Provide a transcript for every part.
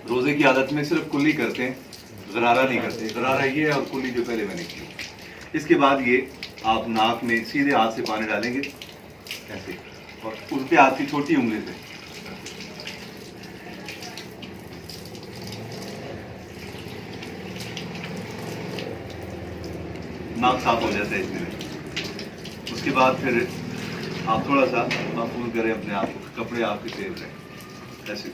रोज़े की आदत में सिर्फ कुल्ली करते हैं, गरारा नहीं करते। गरारा ये है और कुल्ली जो पहले मैंने की। इसके बाद ये आप नाक में सीधे हाथ से पानी डालेंगे ऐसे, और उल्टे हाथ की छोटी उंगली से नाक साफ हो जाता है इसमें। उसके बाद फिर आप थोड़ा सा महफूज करें अपने आप को, कपड़े आपके सेफ रहें ऐसे।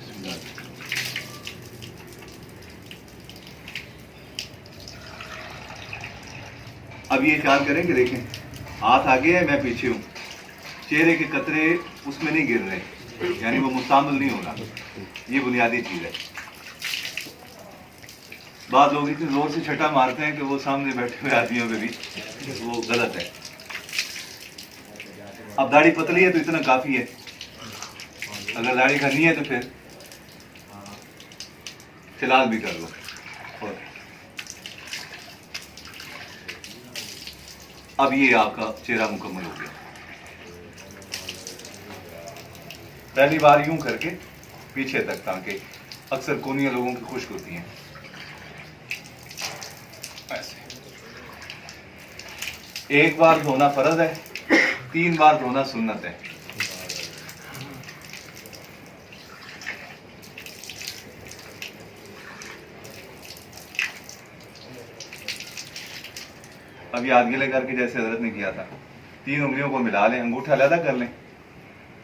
अब ये ख्याल करें कि देखें हाथ आगे है, मैं पीछे हूँ, चेहरे के कतरे उसमें नहीं गिर रहे, यानी वो मुस्तामिल नहीं हो रहा। ये बुनियादी चीज़ है। बाद लोग इतने जोर से छटा मारते हैं कि वो सामने बैठे हुए आदमियों पे भी वो गलत है। अब दाढ़ी पतली है तो इतना काफी है, अगर दाढ़ी करनी है तो फिर फिलहाल भी कर लो। और अब ये आपका चेहरा मुकम्मल हो गया। पहली बार यूं करके पीछे तक, ताकि अक्सर कोनियां लोगों की खुश्क होती हैं ऐसे। एक बार धोना फर्ज है, 3 बार धोना सुन्नत है। अब ये हाथ गीले करके जैसे हजरत ने किया था, 3 उंगलियों को मिला लें, अंगूठा अलग कर लें,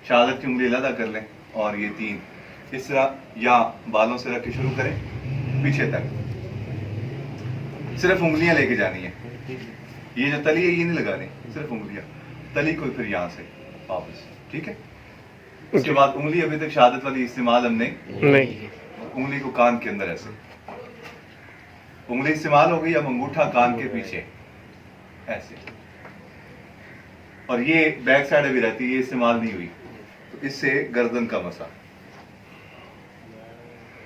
शहादत की उंगली अलग कर लें, और ये 3 इस तरह या बालों से रख के शुरू करें पीछे तक। सिर्फ उंगलियां लेके जानी है, ये जो तली है ये नहीं लगानी, सिर्फ उंगलियां। तली को फिर यहां से वापस, ठीक है। उसके बाद उंगली अभी तक शहादत वाली इस्तेमाल हमने नहीं, उंगली को कान के अंदर ऐसे, उंगली इस्तेमाल हो गई। अब अंगूठा कान के पीछे ऐसे, और ये बैक साइड अभी रहती है, ये इस्तेमाल नहीं हुई, तो इससे गर्दन का मसा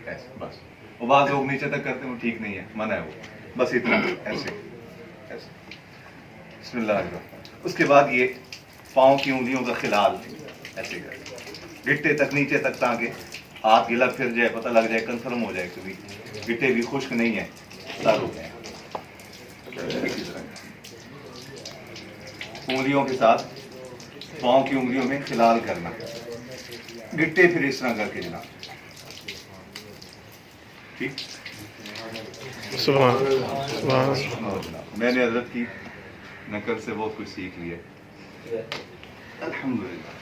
ऐसे बस। वो बात लोग नीचे तक करते हैं, वो ठीक नहीं है, मना है वो, बस इतना ऐसे ऐसे। बिस्मिल्लाह। उसके बाद ये पाँव की उंगलियों का खिलाल ऐसे करें, गिट्टे तक नीचे तक, ताकि हाथ गिला फिर जाए, पता लग जाए, कंफर्म हो जाए कभी गिट्टे भी खुश्क नहीं है, तर हो गए। उंगलियों के साथ पाँव की उंगलियों में खिलाल करना, गिट्टे फिर इस तरह करके जनाब, ठीक। मैंने हजरत की नकल से बहुत कुछ सीख लिया, अल्हम्दुलिल्लाह।